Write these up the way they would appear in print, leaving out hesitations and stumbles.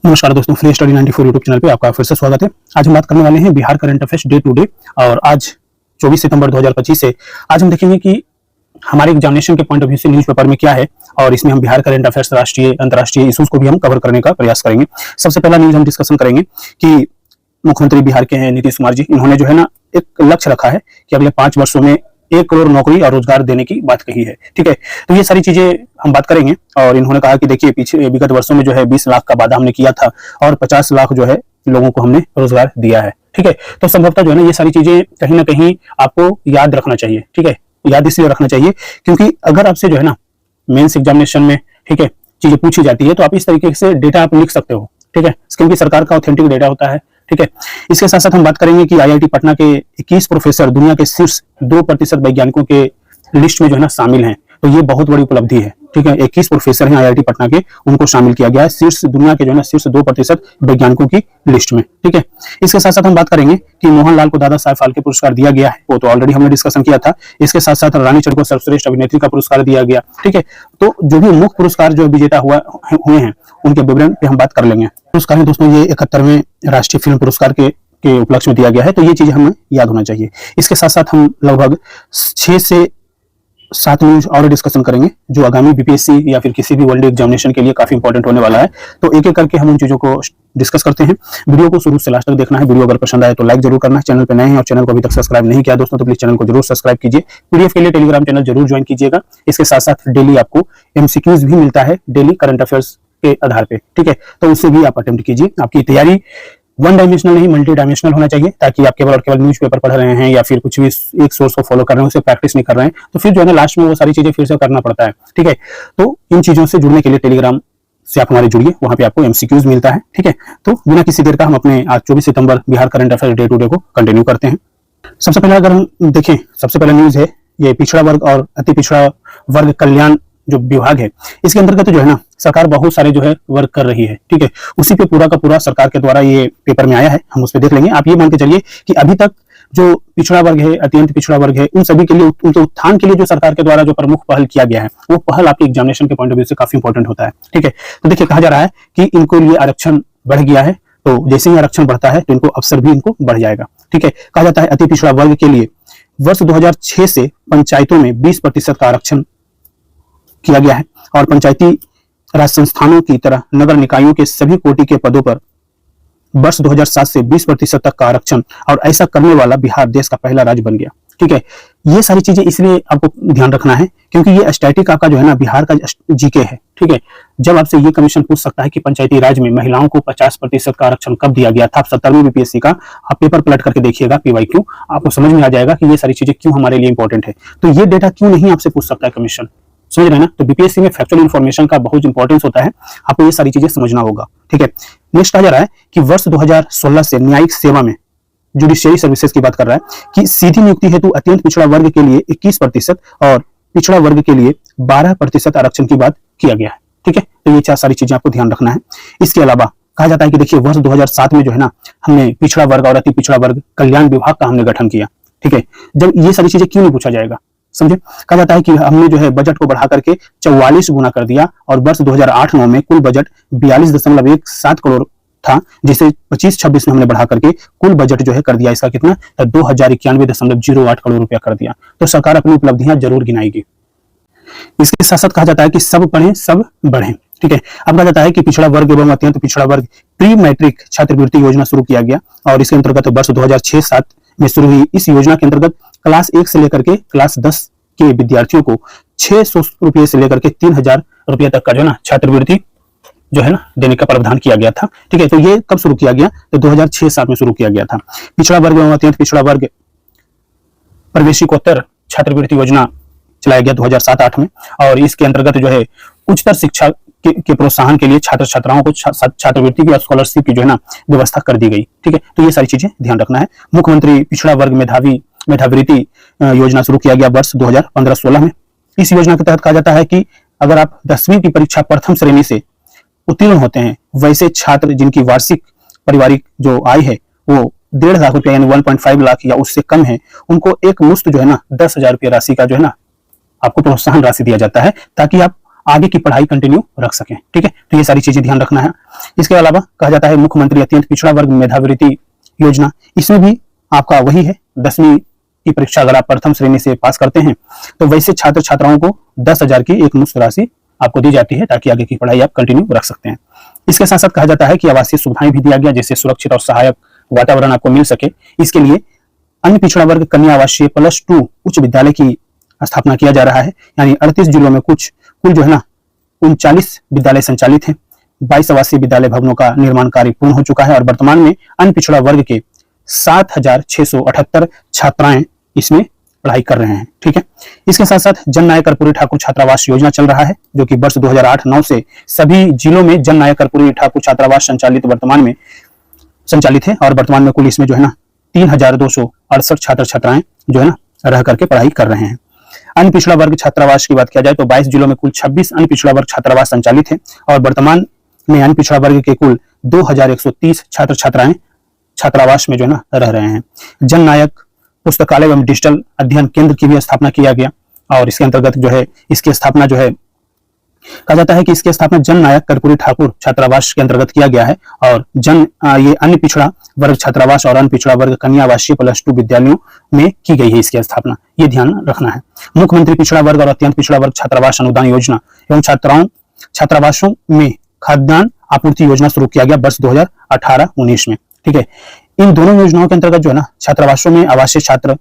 नमस्कार दोस्तों, free study 94 YouTube channel पे आपका फिर से स्वागत है। आज हम बात करने वाले हैं Bihar current affairs day to day. और आज 24 सितंबर 2025 से आज हम देखेंगे कि हमारे एग्जामिनेशन के पॉइंट ऑफ व्यू से न्यूज़पेपर में क्या है, और इसमें हम बिहार करंट अफेयर्स, राष्ट्रीय अंतर्राष्ट्रीय इश्यूज को भी हम कवर करने का प्रयास करेंगे। सबसे पहला न्यूज हम डिस्कशन करेंगे कि मुख्यमंत्री बिहार के हैं नीतीश कुमार जी। इन्होंने जो है ना एक लक्ष्य रखा है कि अगले 5 वर्षों में 1 करोड़ नौकरी और रोजगार देने की बात कही है। ठीक है, तो ये सारी चीजें हम बात करेंगे। और इन्होंने कहा कि देखिए, पीछे विगत वर्षों में जो है 20 लाख का वादा हमने किया था और 50 लाख जो है लोगों को हमने रोजगार दिया है। ठीक है, तो संभवतः जो है ना ये सारी चीजें कहीं ना कहीं आपको याद रखना चाहिए। ठीक है, याद इसलिए रखना चाहिए क्योंकि अगर आपसे जो है ना मेंस एग्जामिनेशन में, ठीक है, चीजें पूछी जाती है तो आप इस तरीके से डेटा आप लिख सकते हो। ठीक है, क्योंकि सरकार का ऑथेंटिक डेटा होता है। ठीक है, इसके साथ साथ हम बात करेंगे कि आईआईटी पटना के 21 प्रोफेसर दुनिया के शीर्ष 2% वैज्ञानिकों के लिस्ट में जो है ना शामिल हैं। तो ये बहुत बड़ी उपलब्धि है। ठीक है, 21 प्रोफेसर हैं आईआईटी पटना के, उनको शामिल किया गया है शीर्ष दुनिया के जो है ना शीर्ष 2% वैज्ञानिकों की लिस्ट में। ठीक है, इसके साथ साथ हम बात करेंगे कि मोहनलाल को दादा साहेब फाल्के पुरस्कार दिया गया है, वो तो ऑलरेडी हमने डिस्कशन किया था। इसके साथ साथ रानी चंद को सर्वश्रेष्ठ अभिनेत्री का पुरस्कार दिया गया। ठीक है, तो जो भी मुख्य पुरस्कार जो विजेता हुए हैं उनके विवरण पे हम बात कर लेंगे। पुरस्कार है दोस्तों, ये 71वें राष्ट्रीय फिल्म पुरस्कार के उपलक्ष्य में दिया गया है, तो ये चीजें हमें याद होना चाहिए। इसके साथ साथ हम लगभग 6 से 7 न्यूज और डिस्कशन करेंगे जो आगामी बीपीएससी या फिर किसी भी वर्ल्ड एग्जामिनेशन के लिए काफी इंपॉर्टेंट होने वाला है। तो एक एक करके हम उन चीजों को डिस्कस करते हैं। वीडियो को शुरू से लास्ट तक देखना है। वीडियो अगर पसंद आए तो लाइक जरूर करना है। चैनल पे नए हैं और चैनल को अभी तक सब्सक्राइब नहीं किया दोस्तों तो प्लीज चैनल को जरूर सब्सक्राइब कीजिए। पीडीएफ के लिए टेलीग्राम चैनल जरूर ज्वाइन कीजिएगा। इसके साथ साथ डेली आपको एमसीक्यूज भी मिलता है डेली करंट अफेयर्स के आधार पे। ठीक है, तो उससे भी आप अटेम्प्ट कीजिए। आपकी तैयारी वन डायमेंशनल नहीं मल्टी डायमेंशनल होना चाहिए, ताकि आप केवल और केवल न्यूज़पेपर पढ़ रहे हैं या फिर कुछ भी एक सोर्स को फॉलो कर रहे हैं, उसे प्रैक्टिस नहीं कर रहे हैं, तो फिर जो है ना लास्ट में वो सारी चीजें फिर से करना पड़ता है। ठीक है, तो इन चीजों से जुड़ने के लिए टेलीग्राम से आप हमारे जुड़िए, वहां पे आपको एमसीक्यूज मिलता है। ठीक है, तो बिना किसी देर का हम अपने आज 24 सितंबर Bihar current affair day to day को कंटिन्यू करते हैं। सबसे पहले अगर हम देखें, सबसे पहला न्यूज है ये पिछड़ा वर्ग और अति पिछड़ा वर्ग कल्याण जो विभाग है, इसके अंतर्गत जो है ना सरकार बहुत सारे जो है वर्क कर रही है। ठीक है, उसी पे पूरा का पूरा सरकार के द्वारा ये पेपर में आया है, हम उस पे देख लेंगे। आप ये मान के चलिए कि अभी तक जो पिछड़ा वर्ग है, अत्यंत पिछड़ा वर्ग है, उन सभी के लिए, उनके उत्थान के लिए जो सरकार के द्वारा जो प्रमुख पहल किया गया है, वो पहल आपके एग्जामिनेशन के पॉइंट ऑफ व्यू से काफी इंपॉर्टेंट होता है। ठीक है, तो देखिए कहा जा रहा है कि इनको लिए आरक्षण बढ़ गया है, तो जैसे ही आरक्षण बढ़ता है तो इनको अवसर भी इनको बढ़ जाएगा। ठीक है, कहा जाता है अति पिछड़ा वर्ग के लिए वर्ष 2006 से पंचायतों में 20% का आरक्षण किया गया है और पंचायती राज संस्थानों की तरह नगर निकायों के सभी कोटि के पदों पर वर्ष 2007 से 20% तक का आरक्षण, और ऐसा करने वाला बिहार देश का पहला राज्य बन गया। ठीक है, ये सारी चीजें इसलिए आपको ध्यान रखना है क्योंकि ये स्टैटिक आपका जो है ना बिहार का जीके है। ठीक है, जब आपसे ये कमीशन पूछ सकता है कि पंचायती राज में महिलाओं को 50% का आरक्षण कब दिया गया था, 70वीं बीपीएससी का आप पेपर पलट करके देखिएगा, पीवाईक्यू, आपको समझ में आ जाएगा कि ये सारी चीजें क्यों हमारे लिए इंपॉर्टेंट है। तो ये डेटा क्यों नहीं आपसे पूछ सकता है कमीशन, समझ रहे हैं ना। तो बीपीएससी में फैक्चुअल इन्फॉर्मेशन का बहुत इंपॉर्टेंस होता है, आपको ये सारी चीजें समझना होगा। ठीक है, नेक्स्ट कहा जा रहा है कि वर्ष 2016 से न्यायिक सेवा में जुडिशियरी सर्विसेज की बात कर रहा है कि सीधी नियुक्ति हेतु अत्यंत पिछड़ा वर्ग के लिए 21% और पिछड़ा वर्ग के लिए 12% आरक्षण की बात किया गया है। ठीक है, तो ये 4 सारी चीजें आपको ध्यान रखना है। इसके अलावा कहा जाता है कि देखिए वर्ष 2007 में जो है ना हमने पिछड़ा वर्ग और अति पिछड़ा वर्ग कल्याण विभाग का हमने गठन किया। ठीक है, जब ये सारी चीजें क्यों नहीं पूछा जाएगा, समझे। कहा जाता है कि हमने जो है बजट को बढ़ा करके 44 गुना कर दिया और वर्ष 2008-9 में कुल बजट 42.17 करोड़ था, जिसे 25-26 में हमने बढ़ा करके कुल बजट जो है कर दिया इसका कितना, 2091.08 करोड़ रुपया कर दिया। तो सरकार अपनी उपलब्धियां जरूर गिनाएगी। इसके साथ साथ कहा जाता है कि सब पढ़ें सब बढ़ें। ठीक है, अब कहा जाता है कि पिछड़ा वर्ग एवं अत्यंत पिछड़ा वर्ग प्री मैट्रिक छात्रवृत्ति योजना शुरू किया गया और इसके अंतर्गत वर्ष 2006-07 में शुरू हुई। इस योजना के अंतर्गत क्लास 1 से लेकर के क्लास 10 के विद्यार्थियों को 600 रुपये से लेकर के 3000 रुपये तक का जो है ना छात्रवृत्ति जो है ना देने का प्रावधान किया गया था। ठीक है, तो ये कब शुरू किया गया, तो 2006-07 में शुरू किया गया था। पिछड़ा वर्ग एवं अत्यंत पिछड़ा वर्ग प्रवेशिकोत्तर छात्रवृत्ति योजना चलाया गया 2007-08 में और इसके अंतर्गत जो है उच्चतर शिक्षा के प्रोत्साहन के लिए छात्र छात्राओं को छात्रवृत्ति की स्कॉलरशिप की जो है ना व्यवस्था कर दी गई। ठीक है, तो ये सारी चीजें ध्यान रखना है। मुख्यमंत्री पिछड़ा वर्ग मेधावृत्ति योजना शुरू किया गया वर्ष 2015-16 में। इस योजना के तहत कहा जाता है कि अगर आप 10वीं की परीक्षा प्रथम श्रेणी से उत्तीर्ण होते हैं, वैसे छात्र जिनकी वार्षिक पारिवारिक जो आय है वो 1.5 लाख रुपया यानी 1.5 लाख या उससे कम है, उनको एक मुश्त जो है ना 10,000 रुपया राशि का जो है ना आपको प्रोत्साहन राशि दिया जाता है, ताकि आप आगे की पढ़ाई कंटिन्यू रख सकें। ठीक है, तो ये सारी चीजें ध्यान रखना है। इसके अलावा कहा जाता है मुख्यमंत्री अत्यंत पिछड़ा वर्ग मेधावृत्ति योजना, इसमें भी आपका वही है, 10वीं की परीक्षा अगर आप प्रथम श्रेणी से पास करते हैं तो वैसे छात्र छात्राओं को 10,000 की एक मुफ्त राशि आपको दी जाती है ताकि आगे की पढ़ाई आप कंटिन्यू रख सकते हैं। इसके साथ साथ कहा जाता है कि आवासीय सुविधाएं भी दिया गया, जैसे सुरक्षित और सहायक वातावरण आपको मिल सके, इसके लिए अन्य पिछड़ा वर्ग कन्या आवासीय +2 उच्च विद्यालय की स्थापना किया जा रहा है। यानी 38 जिलों में कुल जो है ना 39 विद्यालय संचालित हैं। 22 आवासीय विद्यालय भवनों का निर्माण कार्य पूर्ण हो चुका है और वर्तमान में अन्य पिछड़ा वर्ग के 7,678 छात्राएं इसमें पढ़ाई कर रहे हैं। ठीक है, इसके साथ साथ जन नायक कर्पूरी ठाकुर छात्रावास योजना चल रहा है, जो कि वर्ष 2008-9 से सभी जिलों में जन नायक कर्पूरी ठाकुर छात्रावास संचालित है और वर्तमान में कुल इसमें जो है ना 3,268 छात्र छात्राएं जो है ना रह करके पढ़ाई कर रहे हैं। अन्य पिछड़ा वर्ग छात्रावास की बात किया जाए तो 22 जिलों में कुल 26 अन्य पिछड़ा वर्ग छात्रावास संचालित है और वर्तमान में अन्य पिछड़ा वर्ग के कुल 2,130 छात्र छात्राएं छात्रावास में जो है ना रह रहे हैं। जन नायक पुस्तकालय एवं डिजिटल अध्ययन केंद्र की भी स्थापना किया गया और इसके अंतर्गत जो है इसकी स्थापना जो है कहा जाता है कि इसकी स्थापना जन नायक कर्पूरी ठाकुर छात्रावास के अंतर्गत किया गया है और ये अन्य पिछड़ा वर्ग छात्रावास और अन्य पिछड़ा वर्ग कन्या आवासीय +2 विद्यालयों में की गई है इसकी स्थापना, ये ध्यान रखना है। मुख्यमंत्री पिछड़ा वर्ग और अत्यंत पिछड़ा वर्ग छात्रावास अनुदान योजना एवं छात्रावासों में खाद्यान्न आपूर्ति योजना शुरू किया गया वर्ष 2018-19 में। ठीक है, इन दोनों योजनाओं के अंतर्गत जो है ना छात्रावासों में आवासीय छात्र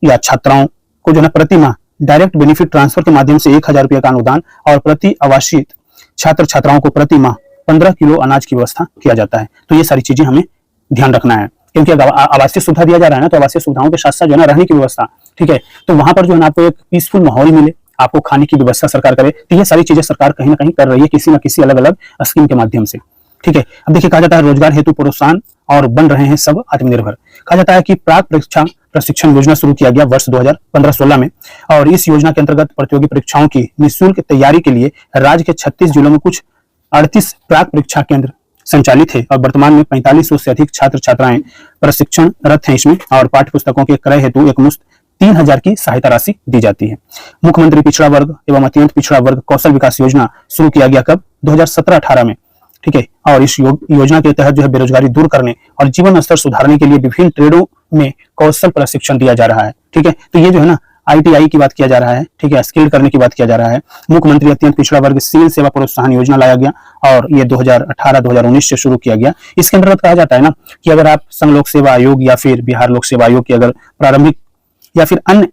या छात्राओं को जो है ना प्रति माह डायरेक्ट बेनिफिट ट्रांसफर के माध्यम से 1,000 रुपये का अनुदान और प्रति आवासीय छात्र छात्राओं को प्रति माह 15 किलो अनाज की व्यवस्था किया जाता है। तो ये सारी चीजें हमें ध्यान रखना है, क्योंकि आवासीय सुविधा दिया जा रहा है ना, तो आवासीय सुविधाओं के साथ साथ जो है ना रहने की व्यवस्था, ठीक है, तो वहां पर जो है ना आपको एक पीसफुल माहौल मिले, आपको खाने की व्यवस्था सरकार करे, तो ये सारी चीजें सरकार कहीं ना कहीं कर रही है किसी न किसी अलग अलग स्कीम के माध्यम से। ठीक है, अब देखिए कहा जाता है रोजगार हेतु प्रोत्साहन और बन रहे हैं सब आत्मनिर्भर। कहा जाता है कि प्राक परीक्षा प्रशिक्षण योजना शुरू किया गया वर्ष 2015-16 में और इस योजना के अंतर्गत प्रतियोगी परीक्षाओं की निःशुल्क तैयारी के लिए राज्य के 36 जिलों में कुछ 38 प्राक परीक्षा केंद्र संचालित है और वर्तमान में 4500 से अधिक छात्र छात्राएं प्रशिक्षणरत हैं इसमें और पाठ्य पुस्तकों के क्रय हेतु एकमुश्त 3,000 की सहायता राशि दी जाती है। मुख्यमंत्री पिछड़ा वर्ग एवं अत्यंत पिछड़ा वर्ग कौशल विकास योजना शुरू किया गया कब? 2017-18 में। ठीक है, और इस योजना के तहत जो है बेरोजगारी दूर करने और जीवन स्तर सुधारने के लिए विभिन्न ट्रेडों में कौशल प्रशिक्षण दिया जा रहा है। ठीक है, तो ये जो है ना ITI की बात किया जा रहा है, ठीक है, स्किल करने की बात किया जा रहा है। मुख्यमंत्री अत्यंत पिछड़ा वर्ग सिविल सेवा प्रोत्साहन योजना लाया गया और ये 2018-2019 से शुरू किया गया। इसके अंतर्गत कहा जाता है ना कि अगर आप संघ लोक सेवा आयोग या फिर बिहार लोक सेवा आयोग की अगर प्रारंभिक या फिर अन्य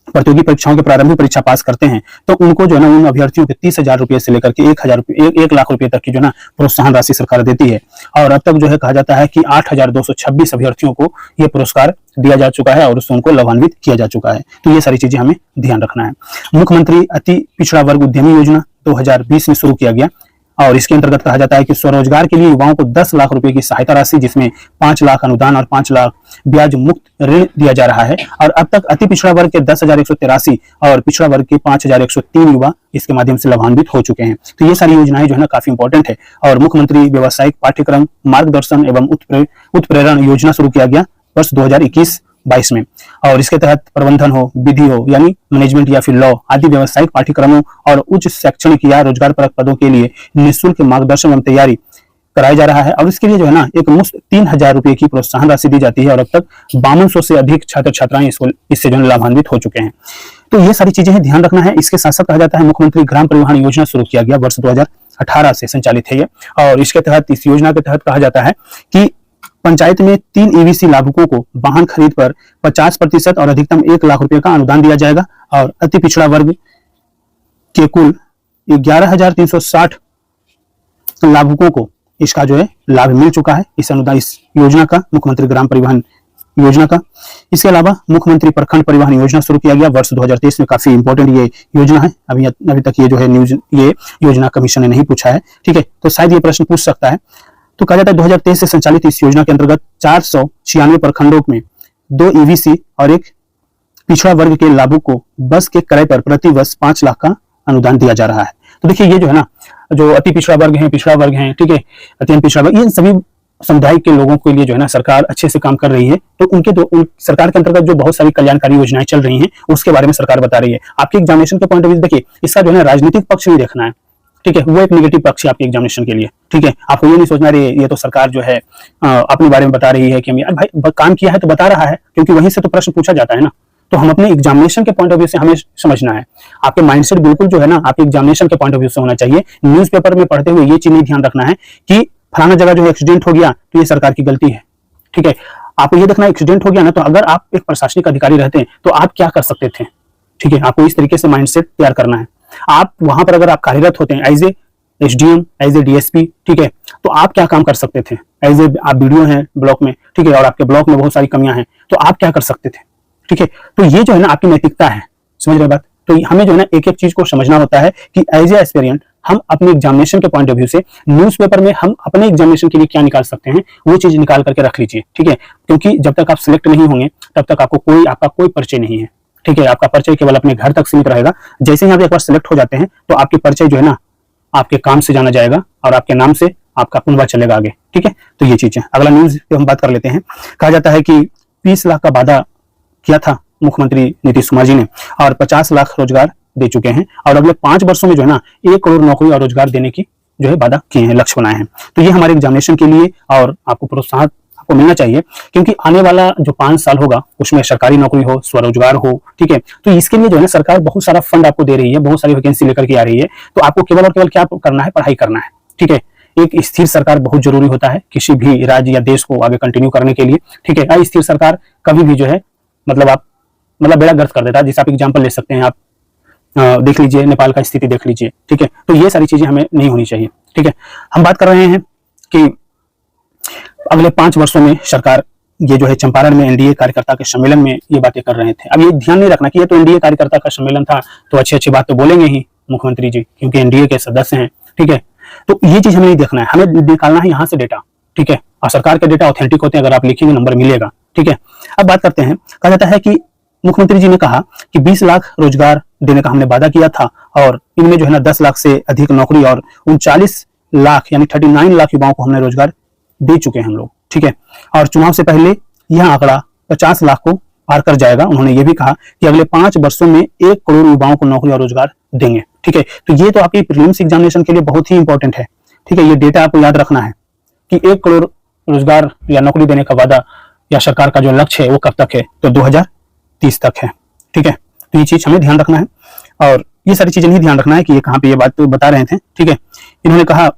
प्रतियोगी परीक्षाओं की प्रारंभिक परीक्षा पास करते हैं तो उनको जो है ना उन अभ्यर्थियों के 30,000 रुपए से लेकर के 1 लाख रुपए तक की जो है ना प्रोत्साहन राशि सरकार देती है और अब तक जो है कहा जाता है कि 8,226 अभ्यर्थियों को यह पुरस्कार दिया जा चुका है और उससे उनको लाभान्वित किया जा चुका है। तो ये सारी चीजें हमें ध्यान रखना है। मुख्यमंत्री अति पिछड़ा वर्ग उद्यमी योजना 2020 में शुरू किया गया और इसके अंतर्गत कहा जाता है कि स्वरोजगार के लिए युवाओं को 10 लाख रुपए की सहायता राशि जिसमें 5 लाख अनुदान और 5 लाख ब्याज मुक्त ऋण दिया जा रहा है और अब तक अति पिछड़ा वर्ग के 10,183 और पिछड़ा वर्ग के 5,103 युवा इसके माध्यम से लाभान्वित हो चुके हैं। तो ये सारी योजनाएं जो है ना काफी इंपॉर्टेंट है। और मुख्यमंत्री व्यवसायिक पाठ्यक्रम मार्गदर्शन एवं उत्प्रेरण योजना शुरू किया गया वर्ष 2021-22 में और इसके तहत प्रबंधन हो, विधि हो यानी मैनेजमेंट या फिर लॉ आदि व्यावसायिक पाठ्यक्रमों और उच्च शैक्षणिक या रोजगार परक पदों के लिए निःशुल्क मार्गदर्शन एवं तैयारी कराया जा रहा है और इसके लिए जो है ना एक मुफ्त 3,000 रुपए की प्रोत्साहन राशि दी जाती है और अब तक 5200 से अधिक छात्र छात्राएं इससे जो है लाभान्वित हो चुके हैं। तो ये सारी चीजें ध्यान रखना है। इसके साथ साथ कहा जाता है मुख्यमंत्री ग्राम परिवहन योजना शुरू किया गया वर्ष 2018 से संचालित है ये और इसके तहत इस योजना के तहत कहा जाता है कि पंचायत में 3 EVC लाभुकों को वाहन खरीद पर 50% और अधिकतम 1 लाख रुपए का अनुदान दिया जाएगा और अति पिछड़ा वर्ग के कुल 11,360 लाभुकों को इसका जो है लाभ मिल चुका है इस अनुदान इस योजना का, मुख्यमंत्री ग्राम परिवहन योजना का। इसके अलावा मुख्यमंत्री प्रखंड परिवहन योजना शुरू किया गया वर्ष 2023 में। काफी इंपॉर्टेंट ये योजना है, अभी तक ये जो है न्यूज ये योजना कमीशन ने नहीं पूछा है। ठीक है, तो शायद ये प्रश्न पूछ सकता है। तो कहा जाता है 2023 से संचालित इस योजना के अंतर्गत 496 प्रखंडों में 2 EVC और एक पिछड़ा वर्ग के लाभुक को बस के किराए पर प्रति वर्ष 5 लाख का अनुदान दिया जा रहा है। तो देखिए ये जो है ना जो अति पिछड़ा वर्ग है, ठीक है, अत्यंत पिछड़ा वर्ग, इन सभी समुदाय के लोगों के लिए जो है ना सरकार अच्छे से काम कर रही है, तो सरकार के अंतर्गत जो बहुत सारी कल्याणकारी योजनाएं चल रही हैं उसके बारे में सरकार बता रही है। आपके एग्जामिनेशन के पॉइंट ऑफ व्यू देखिए, इसका जो है ना राजनीतिक पक्ष नहीं देखना है, ठीक है, वो एक नेगेटिव पक्ष है आपके एग्जामिनेशन के लिए, ठीक है। आपको ये नहीं सोचना रे ये तो सरकार जो है अपने बारे में बता रही है कि हम यार भाई काम किया है तो बता रहा है, क्योंकि वहीं से तो प्रश्न पूछा जाता है ना। तो हम अपने एग्जामिनेशन के पॉइंट ऑफ व्यू से हमें समझना है, आपके माइंडसेट बिल्कुल जो है ना आपके एग्जामिनेशन के पॉइंट ऑफ व्यू से होना चाहिए। न्यूज़पेपर में पढ़ते हुए ये चीज नहीं ध्यान रखना है कि फलाना जगह जो एक्सीडेंट हो गया तो ये सरकार की गलती है, ठीक है। आपको ये देखना एक्सीडेंट हो गया ना, तो अगर आप एक प्रशासनिक अधिकारी रहते हैं तो आप क्या कर सकते थे, ठीक है। आपको इस तरीके से माइंडसेट तैयार करना है। आप वहां पर अगर आप कार्यरत होते हैं as a SDM, as a DSP, ठीक है, तो आप क्या काम कर सकते थे। एज ए आप बीडीओ हैं ब्लॉक में, ठीक है, और आपके ब्लॉक में बहुत सारी कमियां हैं, तो आप क्या कर सकते थे, ठीक है। तो ये जो है ना आपकी नैतिकता है, समझ रहे बात। तो हमें जो है ना एक एक चीज को समझना होता है कि एज ए एस्पिरेंट हम अपने एग्जामिनेशन के पॉइंट ऑफ व्यू से न्यूज़पेपर में हम अपने एग्जामिनेशन के लिए क्या निकाल सकते हैं वो चीज निकाल करके रख लीजिए, ठीक है। क्योंकि जब तक आप सिलेक्ट नहीं होंगे तब तक आपका कोई परिचय नहीं है, ठीक है। आपका परिचय केवल अपने घर तक सीमित रहेगा। जैसे ही आप एक बार सिलेक्ट हो जाते हैं तो आपके परिचय जो है ना आपके काम से जाना जाएगा और आपके नाम से आपका पुनवा चलेगा आगे, ठीक है। तो ये चीज है। अगला न्यूज पे हम बात कर लेते हैं। कहा जाता है कि 20 लाख का वादा किया था मुख्यमंत्री नीतीश कुमार जी ने और 50 लाख रोजगार दे चुके हैं और अगले 5 वर्षों में जो है ना 1 करोड़ नौकरी और रोजगार देने की जो है वादा किए हैं, लक्ष्य बनाए हैं। तो ये हमारे एग्जामिनेशन के लिए और आपको प्रोत्साहन आपको मिलना चाहिए, क्योंकि आने वाला जो 5 साल होगा उसमें सरकारी नौकरी हो, स्वरोजगार हो, ठीक है। तो इसके लिए जो है ना सरकार बहुत सारा फंड आपको दे रही है, बहुत सारी वैकेंसी लेकर के आ रही है। तो आपको केवल और केवल क्या करना है, पढ़ाई करना है, ठीक है। एक स्थिर सरकार बहुत जरूरी होता है किसी भी राज्य या देश को आगे कंटिन्यू करने के लिए, ठीक है। अस्थिर सरकार कभी भी जो है मतलब बेड़ा गर्क कर देता है। जैसे आप एग्जाम्पल ले सकते हैं, आप देख लीजिए नेपाल का स्थिति देख लीजिए, ठीक है। तो ये सारी चीजें हमें नहीं होनी चाहिए, ठीक है। हम बात कर रहे हैं कि अगले 5 वर्षों में सरकार ये जो है चंपारण में एनडीए कार्यकर्ता के सम्मेलन में ये बातें कर रहे थे। अब ये ध्यान नहीं रखना कि ये तो एनडीए कार्यकर्ता का सम्मेलन था तो अच्छी अच्छी बात तो बोलेंगे ही मुख्यमंत्री जी, क्योंकि एनडीए के सदस्य हैं, ठीक है। तो ये चीज हमें नहीं देखना है, हमें निकालना है यहाँ से डेटा, ठीक है। और सरकार के डेटा ऑथेंटिक होते हैं, अगर आप लिखेंगे नंबर मिलेगा, ठीक है। अब बात करते हैं। कहा जाता है कि मुख्यमंत्री जी ने कहा कि 20 लाख रोजगार देने का हमने वादा किया था और इनमें जो है ना 10 लाख से अधिक नौकरी और 39 लाख यानी 39 लाख युवाओं को हमने रोजगार दे चुके हैं हम लोग, ठीक है। और चुनाव से पहले यह आंकड़ा 50 लाख को पार कर जाएगा। उन्होंने ये भी कहा कि अगले 5 वर्षों में 1 करोड़ युवाओं को नौकरी और रोजगार देंगे, ठीक है। तो ये तो आपकी प्रीलिम्स एग्जामिनेशन के लिए बहुत ही इंपॉर्टेंट है, ठीक है। ये डेटा आपको याद रखना है कि 1 करोड़ रोजगार या नौकरी देने का वादा या सरकार का जो लक्ष्य है वो कब तक है, तो 2030 तक है, ठीक है। तो ये चीज हमें ध्यान रखना है और ये सारी चीजें नहीं ध्यान रखना है कि ये कहाँ पे ये बात तो बता रहे थे, ठीक है। इन्होंने कहा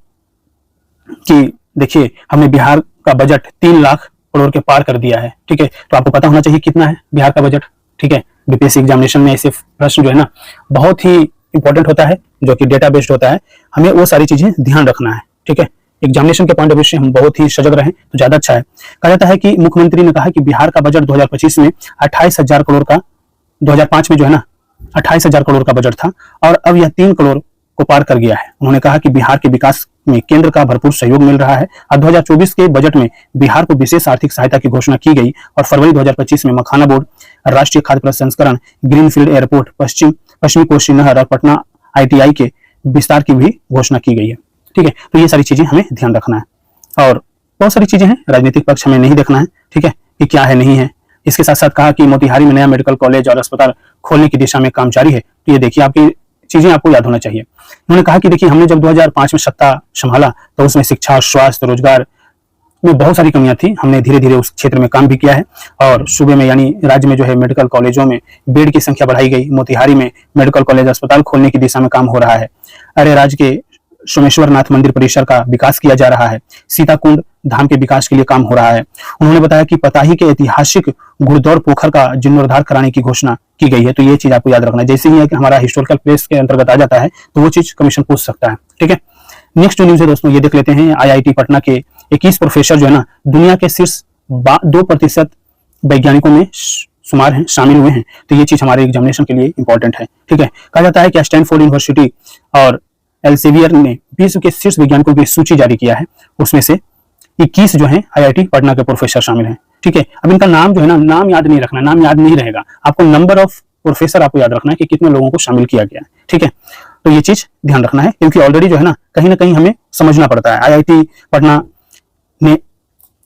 कि देखिए हमने बिहार का बजट 3 लाख करोड़ के पार कर दिया है, ठीक है। तो आपको पता होना चाहिए कितना है बिहार का बजट, ठीक है। बीपीएससी एग्जामिनेशन में ऐसे प्रश्न जो है ना बहुत ही इंपॉर्टेंट होता है, जो कि डेटा बेस्ड होता है। हमें वो सारी चीजें ध्यान रखना है, ठीक है। एग्जामिनेशन के पॉइंट ऑफ व्यू से हम बहुत ही सजग रहें तो ज्यादा अच्छा है। कहा जाता है कि मुख्यमंत्री ने कहा कि बिहार का बजट 2025 में 28,000 करोड़ का, 2005 में जो है ना 28,000 करोड़ का बजट था और अब यह 3 करोड़ को पार कर गया है। उन्होंने कहा कि बिहार के विकास में केंद्र का भरपूर सहयोग मिल रहा है और 2024 के बजट में बिहार को विशेष आर्थिक सहायता की घोषणा की गई और फरवरी 2025 में मखाना बोर्ड, राष्ट्रीय खाद्य प्रसंस्करण, ग्रीनफील्ड एयरपोर्ट, पश्चिमी कोसी नहर और पटना आईटीआई के विस्तार की भी घोषणा की गई है, ठीक है। तो ये सारी चीजें हमें ध्यान रखना है और बहुत सारी चीजें हैं, राजनीतिक पक्ष हमें नहीं देखना है, ठीक है, कि क्या है नहीं है। इसके साथ साथ कहा कि मोतिहारी में नया मेडिकल कॉलेज और अस्पताल खोलने की दिशा में काम जारी है। तो ये देखिए आपकी चीजें आपको याद होना चाहिए। उन्होंने कहा कि देखिए हमने जब 2005 में सत्ता संभाला तो उसमें शिक्षा, स्वास्थ्य, रोजगार में बहुत सारी कमियां थी। हमने धीरे धीरे उस क्षेत्र में काम भी किया है और सूबे में यानी राज्य में जो है मेडिकल कॉलेजों में बेड की संख्या बढ़ाई गई। मोतिहारी में मेडिकल कॉलेज, अस्पताल खोलने की दिशा में काम हो रहा है। अरे राज्य के सोमेश्वर नाथ मंदिर परिसर का विकास किया जा रहा है। सीताकुंड धाम के विकास के लिए काम हो रहा है। उन्होंने बताया कि पताही के ऐतिहासिक घुड़दौड़ पोखर का जीर्णोद्धार कराने की घोषणा की गई है। तो ये चीज आपको याद रखना है। जैसे ही हमारा हिस्टोरिकल प्लेस के अंतर्गत आ जाता है तो वो चीज कमीशन पूछ सकता है, ठीक है। नेक्स्ट न्यूज है दोस्तों, ये देख लेते हैं। आईआईटी पटना के 21 प्रोफेसर जो है ना दुनिया के शीर्ष 2% वैज्ञानिकों में शुमार हैं, शामिल हुए हैं। तो ये चीज हमारे एग्जामिनेशन के लिए इंपॉर्टेंट है, ठीक है। कहा जाता है कि स्टैनफोर्ड यूनिवर्सिटी और एल्सेवियर ने विश्व के शीर्ष वैज्ञानिकों की सूची जारी किया है। उसमें से 21 जो है आईआईटी पटना के प्रोफेसर शामिल हैं, ठीक है। अब इनका नाम जो है ना, नाम याद नहीं रखना, नाम याद नहीं रहेगा आपको, नंबर ऑफ प्रोफेसर आपको याद रखना है कि कितने लोगों को शामिल किया गया है, ठीक है। तो ये चीज ध्यान रखना है क्योंकि ऑलरेडी जो है ना कहीं हमें समझना पड़ता है। आईआईटी पटना ने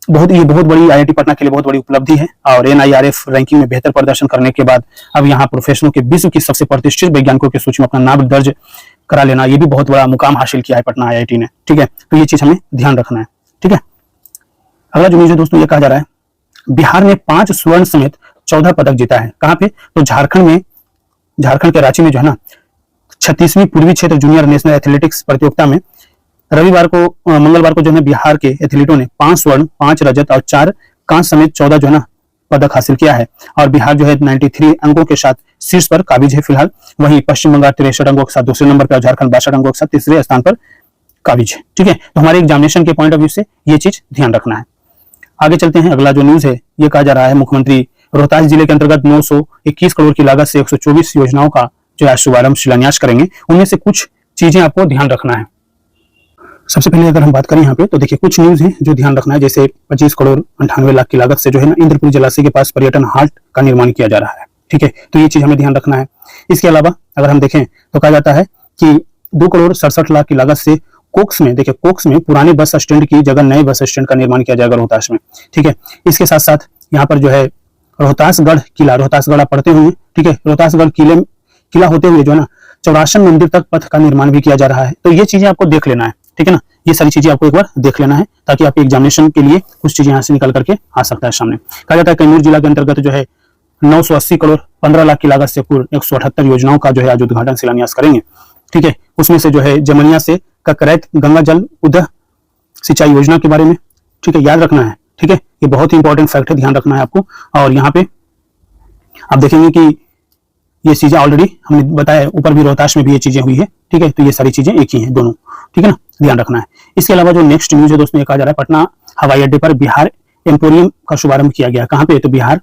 ये बहुत बड़ी आईआईटी पटना के लिए बहुत बड़ी उपलब्धि है। और एनआईआरएफ रैंकिंग में बेहतर प्रदर्शन करने के बाद अब यहाँ प्रोफेशनलों के विश्व की सबसे प्रतिष्ठित वैज्ञानिकों की सूची में अपना नाम दर्ज करा लेना, ये भी बहुत बड़ा मुकाम हासिल किया है पटना आईआईटी ने। ठीक है, तो ये चीज हमें ध्यान रखना है। ठीक है, अगला जो न्यूज है दोस्तों, ये कहा जा रहा है बिहार ने 5 स्वर्ण समेत 14 पदक जीता है। कहाँ पे? तो झारखंड के रांची में जो है ना 36वीं पूर्वी क्षेत्र जूनियर नेशनल एथलेटिक्स प्रतियोगिता में मंगलवार को जो है बिहार के एथलीटों ने 5 स्वर्ण, 5 रजत और 4 कांस्य समेत 14 जो है ना पदक हासिल किया है। और बिहार जो है 93 अंकों के साथ शीर्ष पर काबिज है फिलहाल। वहीं पश्चिम बंगाल 63 अंकों के साथ दूसरे नंबर पर और झारखंड 62 अंकों के साथ तीसरे स्थान पर काबिज है। ठीक है, तो हमारे एग्जामिनेशन के पॉइंट ऑफ व्यू से ये चीज ध्यान रखना है। आगे चलते हैं, अगला जो न्यूज है ये कहा जा रहा है मुख्यमंत्री रोहतास जिले के अंतर्गत 921 करोड़ की लागत से 124 योजनाओं का जो है शुभारंभ शिलान्यास करेंगे। उनमें से कुछ चीजें आपको ध्यान रखना है। सबसे पहले अगर हम बात करें यहाँ पे तो देखिए कुछ न्यूज है जो ध्यान रखना है। जैसे 25 करोड़ 98 लाख की लागत से जो है ना इंद्रपुरी जलाशय के पास पर्यटन हाट का निर्माण किया जा रहा है। ठीक है, तो ये चीज हमें ध्यान रखना है। इसके अलावा अगर हम देखें तो कहा जाता है कि 2 करोड़ 67 लाख की लागत से कोक्स में पुराने बस स्टैंड की जगह नए बस स्टैंड का निर्माण किया जाएगा रोहतास में। ठीक है, इसके साथ साथ यहाँ पर जो है रोहतासगढ़ आप पढ़ते हुए, ठीक है, रोहतासगढ़ किला होते हुए जो है ना चौरासन मंदिर तक पथ का निर्माण भी किया जा रहा है। तो ये चीजें आपको देख लेना है। ठीक है ना, ये सारी चीजें आपको एक बार देख लेना है ताकि आपके एग्जामिनेशन के लिए कुछ चीजें यहाँ से निकल करके आ सकता है सामने। कहा जाता है कैमूर जिला के अंतर्गत जो है 980 करोड़ 15 लाख की लागत से कुल 178 योजनाओं का जो है आज उद्घाटन शिलान्यास करेंगे। ठीक है, उसमें से जो है जमनिया से ककरैत गंगा जल उदय सिंचाई योजना के बारे में, ठीक है, याद रखना है। ठीक है, ये बहुत ही इंपॉर्टेंट फैक्ट है, ध्यान रखना है आपको। और यहाँ पे आप देखेंगे कि ये चीजें ऑलरेडी हमने बताया, ऊपर भी रोहतास में भी ये चीजें हुई है। ठीक है, तो ये सारी चीजें एक ही हैं दोनों। ठीक है ना, ध्यान रखना है। इसके अलावा जो नेक्स्ट न्यूज है दोस्तों, ये कहा जा रहा है पटना हवाई अड्डे पर बिहार एम्पोरियम का शुभारंभ किया गया। कहाँ पे? तो बिहार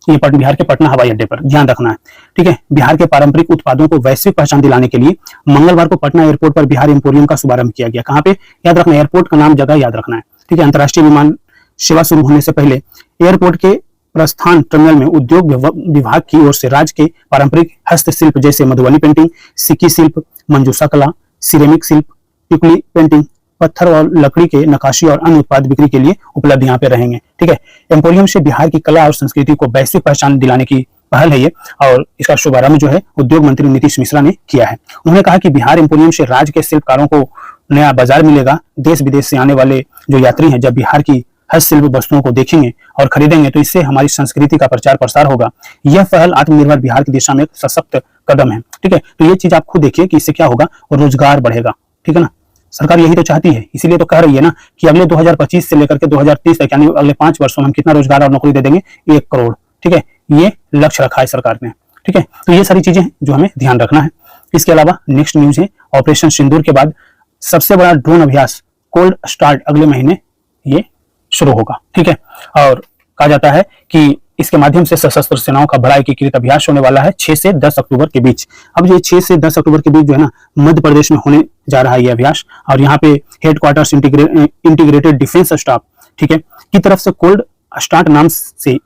के पटना हवाई अड्डे पर, ध्यान रखना है। ठीक है, बिहार के पारंपरिक उत्पादों को वैश्विक पहचान दिलाने के लिए मंगलवार को पटना एयरपोर्ट पर बिहार एम्पोरियम का शुभारंभ किया गया। कहाँ पे? याद रखना, एयरपोर्ट का नाम, जगह याद रखना है। ठीक है, अंतर्राष्ट्रीय विमान सेवा शुरू होने से पहले एयरपोर्ट के प्रस्थान टर्मिनल में उद्योग विभाग की ओर से राज्य के पारंपरिक हस्तशिल्प जैसे मधुबनी पेंटिंग, सिक्की शिल्प, मंजूषा कला, सिरेमिक शिल्प, टिकली पेंटिंग, पत्थर और लकड़ी के नक्काशी और अन्य उत्पाद बिक्री के लिए उपलब्ध यहाँ पे रहेंगे। ठीक है, एम्पोरियम से बिहार की कला और संस्कृति को वैश्विक पहचान दिलाने की पहल है ये, और इसका शुभारंभ जो है उद्योग मंत्री नीतीश मिश्रा ने किया है। उन्होंने कहा कि बिहार एम्पोरियम से राज्य के शिल्पकारों को नया बाजार मिलेगा। देश विदेश से आने वाले जो यात्री हैं जब बिहार की हस्तशिल्प वस्तुओं को देखेंगे और खरीदेंगे तो इससे हमारी संस्कृति का प्रचार प्रसार होगा। यह पहल आत्मनिर्भर बिहार की दिशा में एक सशक्त कदम है। ठीक है, तो ये चीज आप खुद देखिए कि इससे क्या होगा, रोजगार बढ़ेगा। ठीक है ना, सरकार यही तो चाहती है, इसीलिए तो कह रही है ना कि अगले 2025 से लेकर के 2030 तक यानी अगले 5 वर्षों में हम कितना रोजगार और नौकरी दे देंगे, 1 करोड़। ठीक है, ये लक्ष्य रखा है सरकार ने। ठीक है, तो ये सारी चीजें जो हमें ध्यान रखना है। इसके अलावा नेक्स्ट न्यूज है ऑपरेशन सिंदूर के बाद सबसे बड़ा ड्रोन अभ्यास कोल्ड स्टार्ट अगले महीने ये शुरू होगा। ठीक है, और कहा जाता है कि इसके माध्यम से सशस्त्र सेनाओं का बड़ा एकीकृत अभ्यास होने वाला है 6 से 10 अक्टूबर के बीच। अब ये 6 से 10 अक्टूबर के बीच जो है ना मध्य प्रदेश में होने जा रहा है ये अभ्यास, और यहाँ पे हेडक्वार्टर्स इंटीग्रेटेड डिफेंस स्टाफ, ठीक है, की तरफ से कोल्ड स्टार्ट नाम से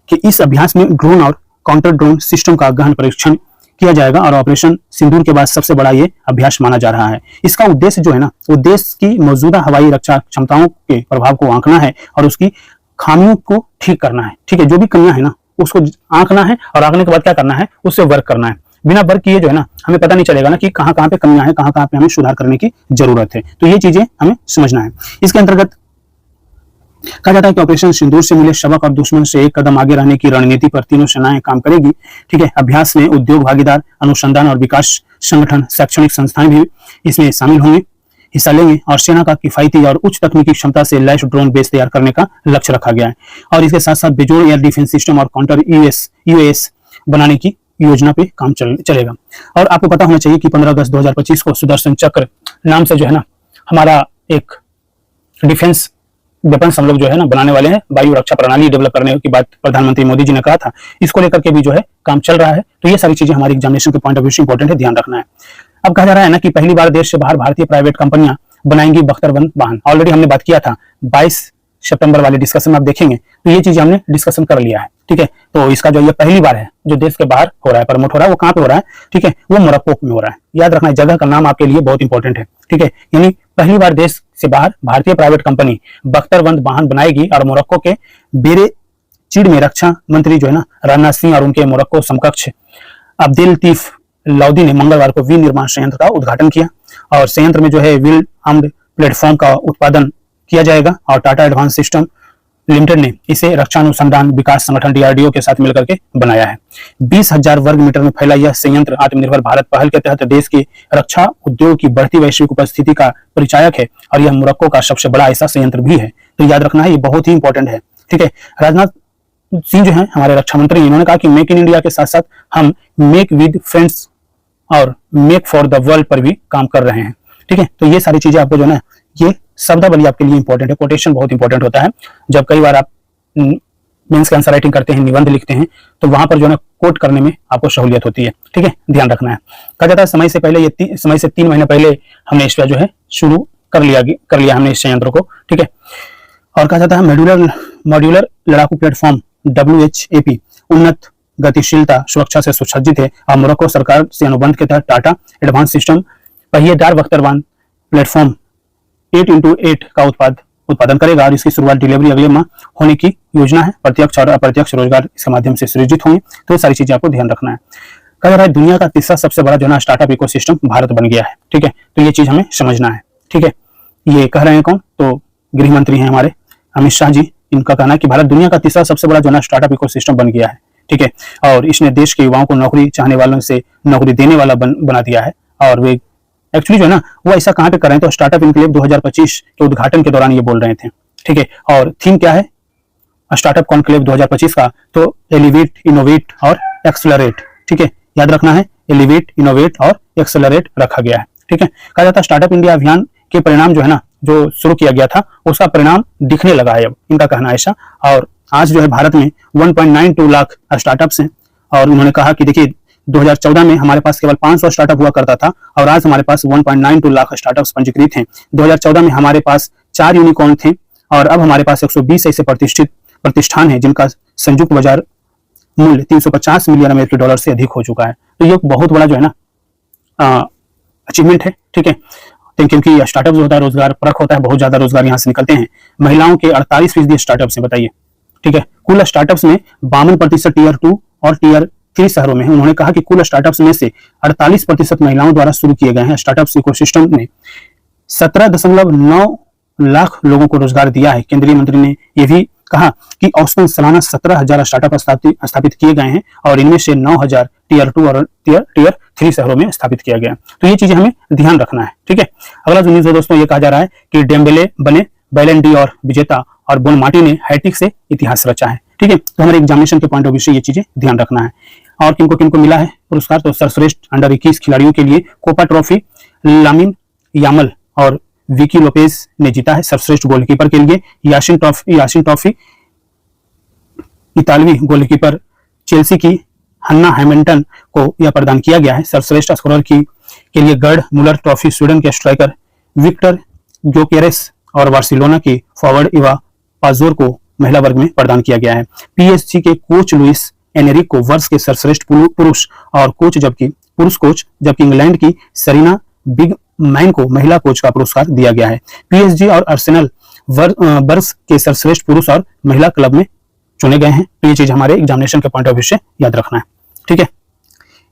कि इस अभ्यास में ड्रोन और काउंटर ड्रोन सिस्टम का गहन परीक्षण किया जाएगा और ऑपरेशन सिंदूर के बाद सबसे बड़ा ये अभ्यास माना जा रहा है। इसका उद्देश्य जो है ना, वो देश की मौजूदा हवाई रक्षा क्षमताओं के प्रभाव को आंकना है और उसकी खामियों को ठीक करना है। ठीक है, जो भी कमियां है ना उसको आंकना है और आंकने के बाद क्या करना है, उससे वर्क करना है। बिना वर्क किए जो है ना हमें पता नहीं चलेगा ना कि कहाँ कहाँ पे कमियां हैं, कहाँ कहाँ पे हमें सुधार करने की जरूरत है। तो ये चीजें हमें समझना है। इसके अंतर्गत कहा जाता है कि ऑपरेशन सिंदूर से मिले सबक और दुश्मन से एक कदम आगे रहने की रणनीति पर तीनों सेनाएं काम करेगी। ठीक है, अभ्यास में उद्योग भागीदार, अनुसंधान और विकास संगठन, शैक्षणिक संस्थाएं भी इसमें शामिल होंगे, हिस्सा लेंगे और सेना का किफायती और उच्च तकनीकी क्षमता से लैस ड्रोन बेस तैयार करने का लक्ष्य रखा गया है। और इसके साथ साथ बेजोड़ एयर डिफेंस सिस्टम और काउंटर यूएस बनाने की योजना पे काम चलेगा। और आपको पता होना चाहिए कि 15 अगस्त 2025 को सुदर्शन चक्र नाम से जो है ना हमारा एक डिफेंस वेपन्स हम लोग जो है ना बनाने वाले हैं। वायु रक्षा प्रणाली डेवलप करने की बात प्रधानमंत्री मोदी जी ने कहा था, इसको लेकर के भी जो है काम चल रहा है। तो ये सारी चीजें हमारी एग्जामिनेशन के पॉइंट ऑफ व्यू से इंपॉर्टेंट है, ध्यान रखना है। अब कहा जा रहा है ना कि पहली बार देश से बाहर भारतीय प्राइवेट कंपनियां बनाएंगी बख्तरबंद वाहन। ऑलरेडी हमने बात किया था 22 सितंबर वाले डिस्कशन में आप देखेंगे तो ये चीज हमने डिस्कशन कर लिया है। ठीक है, तो इसका जो ये पहली बार है जो देश के बाहर हो रहा है, प्रमोट हो रहा है, वो कहाँ पे हो रहा है, ठीक है, वो मोरक्को में हो रहा है। याद रखना है, जगह का नाम आपके लिए बहुत इंपॉर्टेंट है। ठीक है, यानी पहली बार देश से बाहर भारतीय प्राइवेट कंपनी बख्तरबंद वाहन बनाएगी और मोरक्को के बेरे चीड़ में रक्षा मंत्री जो है ना राजनाथ सिंह और उनके मोरक्को समकक्ष अब्देल लतीफ लाउदी ने मंगलवार को विनिर्माण संयंत्र का उद्घाटन किया और संयंत्र में जो है व्हील आर्म्ड प्लेटफॉर्म का उत्पादन किया जाएगा और टाटा एडवांस सिस्टम लिमिटेड ने इसे रक्षा अनुसंधान विकास संगठन डीआरडीओ के साथ मिलकर के बनाया है। 20,000 वर्ग मीटर में फैला यह संयंत्र आत्मनिर्भर भारत पहल के तहत देश की रक्षा उद्योग की बढ़ती वैश्विक उपस्थिति का परिचायक है और यह मोरक्को का सबसे बड़ा ऐसा संयंत्र भी है। तो याद रखना है, ये बहुत ही इंपॉर्टेंट है। ठीक है, राजनाथ सिंह जो है हमारे रक्षा मंत्री, इन्होंने कहा कि मेक इन इंडिया के साथ साथ हम मेक विद फ्रेंड्स और मेक फॉर द वर्ल्ड पर भी काम कर रहे हैं। ठीक है, तो ये सारी चीजें आपको जो है ना, ये शब्दावली आपके लिए इंपॉर्टेंट है। कोटेशन बहुत इंपॉर्टेंट होता है। जब कई बार आप मेंस के आंसर राइटिंग करते हैं, निबंध लिखते हैं, तो वहां पर जो है कोट करने में आपको सहूलियत होती है। ठीक है, ध्यान रखना है। कहा जाता है समय से पहले, समय से 3 महीने पहले हमने इसका जो है शुरू कर लिया हमने इस संयंत्र को। ठीक है, और कहा जाता है मॉड्यूलर लड़ाकू प्लेटफॉर्म WHAP उन्नत गतिशीलता सुरक्षा से सुसज्जित है और मोरक्को सरकार से अनुबंध के तहत टाटा एडवांस सिस्टम पहिएदार बख्तरबंद प्लेटफॉर्म 8x8 का उत्पादन करेगा और इसकी शुरुआत डिलीवरी अगले माह होने की योजना है। प्रत्यक्ष और अप्रत्यक्ष रोजगार इसके माध्यम से सृजित होंगे। तो ये सारी चीजें आपको ध्यान रखना है। कहा जा रहा है दुनिया का तीसरा सबसे बड़ा जो है स्टार्टअप इकोसिस्टम भारत बन गया है। ठीक है, तो ये चीज हमें समझना है। ठीक है, ये कह रहे हैं कौन? तो गृह मंत्री हैं हमारे अमित शाह जी। इनका कहना है कि भारत दुनिया का तीसरा सबसे बड़ा जो है स्टार्टअप इकोसिस्टम बन गया है। ठीक है, और इसने देश के युवाओं को नौकरी चाहने वालों से नौकरी देने वाला बना दिया है। और वे एक्चुअली जो है ना वो ऐसा कहां पे कर रहे हैं? तो स्टार्टअप इनक्लेव 2025 के उद्घाटन के दौरान ये बोल रहे थे। ठीक है, और थीम क्या है स्टार्टअप कॉन्क्लेव 2025 का? तो एलिवेट, इनोवेट और एक्सेलरेट। ठीक है, याद रखना है, एलिवेट, इनोवेट और एक्सेलरेट रखा गया है। ठीक है, कहा जाता है स्टार्टअप इंडिया अभियान के परिणाम जो है ना, जो शुरू किया गया था उसका परिणाम दिखने लगा है अब, इनका कहना ऐसा। और आज जो है भारत में 1.92 लाख स्टार्टअप्स हैं और उन्होंने कहा कि देखिए 2014 में हमारे पास केवल 500 स्टार्टअप हुआ करता था और आज हमारे पास 1.92 लाख स्टार्टअप्स पंजीकृत हैं। 2014 में हमारे पास 4 यूनिकॉर्न थे और अब हमारे पास 120 ऐसे प्रतिष्ठान हैं जिनका संयुक्त बाजार मूल्य 350 मिलियन अमेरिकी डॉलर से अधिक हो चुका है। तो ये बहुत बड़ा जो है ना अचीवमेंट है। ठीक है, क्योंकि स्टार्टअप जो होता है रोजगार परख होता है, बहुत ज्यादा रोजगार यहाँ से निकलते हैं। महिलाओं के 48% स्टार्टअप्स हैं, बताइए। ठीक है, कुल स्टार्टअप्स में 52% टीयर 2 और टीयर 3 शहरों में है। उन्होंने कहा कि कुल स्टार्टअप्स में से 48% महिलाओं द्वारा शुरू किए गए हैं। स्टार्टअप्स इकोसिस्टम ने 17.9 लाख लोगों को रोजगार दिया है। केंद्रीय मंत्री ने यह भी कहा कि औसतन सालाना 17,000 स्टार्टअप स्थापित किए गए हैं और इनमें से 9,000 टीयर 2 और टीयर 3 शहरों में स्थापित किया गया। तो ये चीजें हमें ध्यान रखना है। ठीक है, अगला जो न्यूज है दोस्तों, ये कहा जा रहा है कि डेम्बेले बने बैलन डी और विजेता और बोनमाटी ने हैट्रिक से इतिहास रचा है। ठीक है, तो हमारे एग्जामिनेशन के पॉइंट ऑफ व्यू से ये चीजें ध्यान रखना है। और किनको किनको मिला है पुरस्कार? तो सर्वश्रेष्ठ अंडर 21 खिलाड़ियों के लिए कोपा ट्रॉफी लामिन यामल और विकी लोपेज ने जीता है। सर्वश्रेष्ठ गोलकीपर के लिए यासिन ट्रॉफी इतालवी गोलकीपर चेल्सी की हन्ना हैमिल्टन को यह प्रदान किया गया है। सर्वश्रेष्ठ स्कोरर के लिए गर्ड मुलर ट्रॉफी स्वीडन के स्ट्राइकर विक्टर ग्योकेरेस और बार्सिलोना की फॉरवर्ड इवा पाजोर को महिला वर्ग में प्रदान किया गया है। पीएसजी के कोच लुइस एनरिक को वर्ष के सर्वश्रेष्ठ पुरुष कोच जबकि इंग्लैंड की सरीना बिग मैन को महिला कोच का पुरस्कार दिया गया है। पीएसजी और आर्सेनल वर्ष के सर्वश्रेष्ठ पुरुष और महिला क्लब में चुने गए हैं। तो ये चीज हमारे एग्जामिनेशन के पॉइंट ऑफ व्यू से याद रखना है। ठीक है,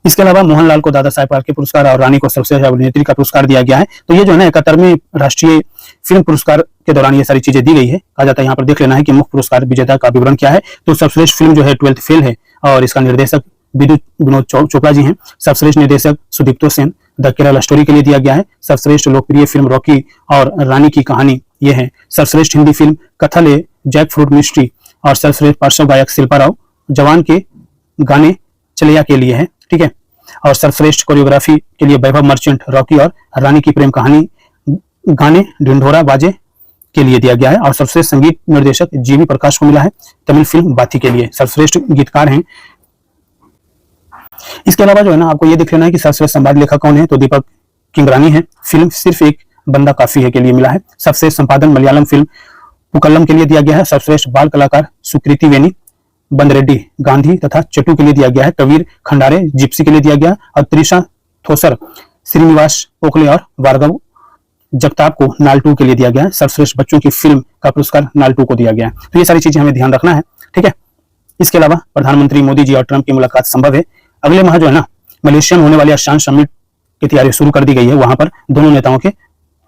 इसके अलावा मोहनलाल को दादा साहेब फाल्के पुरस्कार और रानी को सर्वश्रेष्ठ अभिनेत्री का पुरस्कार दिया गया है। तो ये जो है ना 71वें राष्ट्रीय फिल्म पुरस्कार के दौरान ये सारी चीजें दी गई है। कहा जाता है यहाँ पर देख लेना है कि मुख्य पुरस्कार विजेता का विवरण क्या है। तो सर्वश्रेष्ठ फिल्म जो है 12th फेल है और इसका निर्देशक विनोद चोपड़ा जी हैं। सर्वश्रेष्ठ निर्देशक सुदीप्तो सेन द केरला स्टोरी के लिए दिया गया है। सर्वश्रेष्ठ लोकप्रिय फिल्म रॉकी और रानी की कहानी ये है। सर्वश्रेष्ठ हिंदी फिल्म कथल ए जैक फ्रूट मिस्ट्री और सर्वश्रेष्ठ पार्श्व गायक शिल्पा राव जवान के गाने चलिया के लिए है। ठीक है, और सर्वश्रेष्ठ कोरियोग्राफी के लिए वैभव मर्चेंट रॉकी और रानी की प्रेम कहानी गाने ढिंढोरा बाजे के लिए दिया गया है। और सर्वश्रेष्ठ संगीत निर्देशक जीवी प्रकाश को मिला है तमिल फिल्म बाथी के लिए। सर्वश्रेष्ठ गीतकार हैं। इसके अलावा जो है ना आपको ये देख लेना है कि सर्वश्रेष्ठ संवाद लेखक कौन है? तो दीपक किंगरानी है। फिल्म सिर्फ एक बंदा काफी है के लिए मिला है। सर्वश्रेष्ठ संपादन मलयालम फिल्म पुकल्लम के लिए दिया गया है। सर्वश्रेष्ठ बाल कलाकार सुकृति वेनी बंदरेड्डी गांधी तथा चटू के लिए दिया गया है। कबीर खंडारे जिप्सी के लिए दिया गया और त्रिशा थोसर श्रीनिवास ओकले और भार्गव जगताप को नाल 2 के लिए दिया गया है। सर्वश्रेष्ठ बच्चों की फिल्म का पुरस्कार नाल 2 को दिया गया है। तो ये सारी चीजें हमें ध्यान रखना है, ठीक है। इसके अलावा प्रधानमंत्री मोदी जी और ट्रंप की मुलाकात संभव है। अगले माह जो है ना मलेशिया में होने वाली आसियान समिट की तैयारी शुरू कर दी गई है। वहां पर दोनों नेताओं के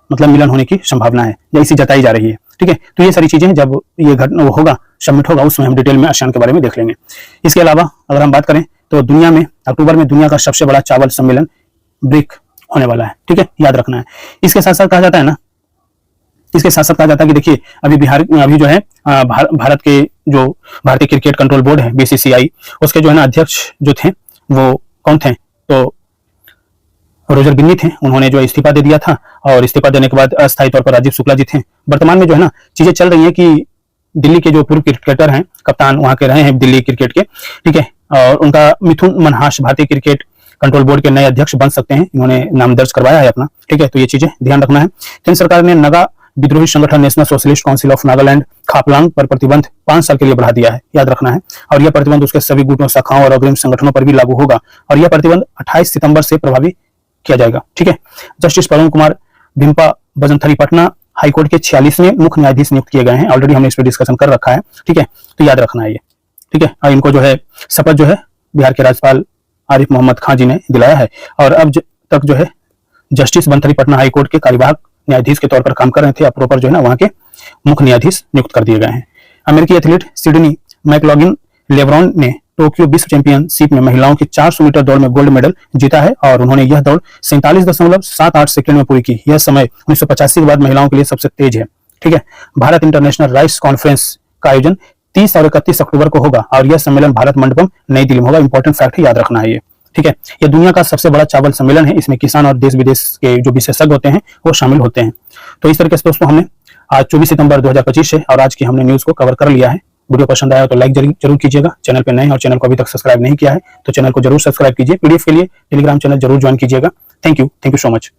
मतलब मिलन होने की संभावना है या इसी जताई जा रही है, ठीक है। तो ये सारी चीजें जब ये घटना होगा, समिट होगा, उसमें हम डिटेल में आसियान के बारे में देख लेंगे। इसके अलावा अगर हम बात करें तो दुनिया में अक्टूबर में दुनिया का सबसे बड़ा चावल सम्मेलन ब्रिक होने वाला है, ठीक है, याद रखना है। इसके साथ साथ कहा जाता है ना, इसके साथ साथ कहा जाता है कि देखिए अभी जो है भारत के जो भारतीय क्रिकेट कंट्रोल बोर्ड है बीसीसीआई, उसके जो है ना अध्यक्ष जो थे वो कौन थे, तो रोजर बिन्नी थे। उन्होंने जो इस्तीफा दे दिया था और इस्तीफा देने के बाद अस्थायी तौर पर राजीव शुक्ला जी थे। वर्तमान में जो है ना चीजें चल रही हैं कि दिल्ली के जो पूर्व क्रिकेटर हैं, कप्तान वहां के रहे हैं दिल्ली क्रिकेट के, ठीक है, और उनका मिथुन मनहास भारतीय क्रिकेट कंट्रोल बोर्ड के नए अध्यक्ष बन सकते हैं। इन्होंने नाम दर्ज करवाया है अपना, ठीक है। तो ये चीजें ध्यान रखना है। केंद्र सरकार ने नगा विद्रोही संगठन national socialist council of Nagaland Khaplang पर प्रतिबंध 5 साल के लिए बढ़ा दिया है, याद रखना है। और यह प्रतिबंध उसके सभी गुटों, शाखाओं और अग्रिम संगठनों पर भी लागू होगा और यह प्रतिबंध 28 सितंबर से प्रभावी किया जाएगा, ठीक है। जस्टिस पवन कुमार भिम्पा बजंथरी पटना हाईकोर्ट के 46वें मुख्य न्यायाधीश नियुक्त किए गए हैं। ऑलरेडी हमने इस पर डिस्कशन कर रखा है, ठीक है। तो याद रखना है ये, ठीक है। और इनको जो है शपथ जो है बिहार के राज्यपाल आरिफ मोहम्मद खान जी ने दिलाया है और अब तक जो है जस्टिस बंथरी पटना हाईकोर्ट के कार्यवाहक न्यायाधीश के तौर पर काम कर रहे थे। अब प्रॉपर जो है ना वहां के मुख्य न्यायाधीश नियुक्त कर दिए गए हैं। अमेरिकी एथलीट सिडनी मैकलॉगिन लेब्रॉन ने टोक्यो विश्व चैंपियनशिप में महिलाओं की 400 मीटर दौड़ में गोल्ड मेडल जीता है और उन्होंने यह दौड़ 47.78 सेकंड में पूरी की। यह समय 1985 के बाद महिलाओं के लिए सबसे तेज है, ठीक है। भारत इंटरनेशनल राइस कॉन्फ्रेंस का आयोजन 30 और 31 अक्टूबर को होगा और यह सम्मेलन भारत मंडपम नई दिल्ली में होगा। इंपॉर्टेंट फैक्ट है, याद रखना है ये, ठीक है। यह दुनिया का सबसे बड़ा चावल सम्मेलन है। इसमें किसान और देश विदेश के जो विशेषज्ञ होते हैं वो शामिल होते हैं। तो इस तरीके से दोस्तों हमने आज 24 सितंबर 2025 से और आज की हमने न्यूज को कवर कर लिया है। वीडियो पसंद आया तो लाइक जरूर कीजिएगा। चैनल पे नए हैं और चैनल को अभी तक सब्सक्राइब नहीं किया है तो चैनल को जरूर सब्सक्राइब कीजिए। पीडीएफ के लिए टेलीग्राम चैनल जरूर ज्वाइन कीजिएगा। Thank you so much.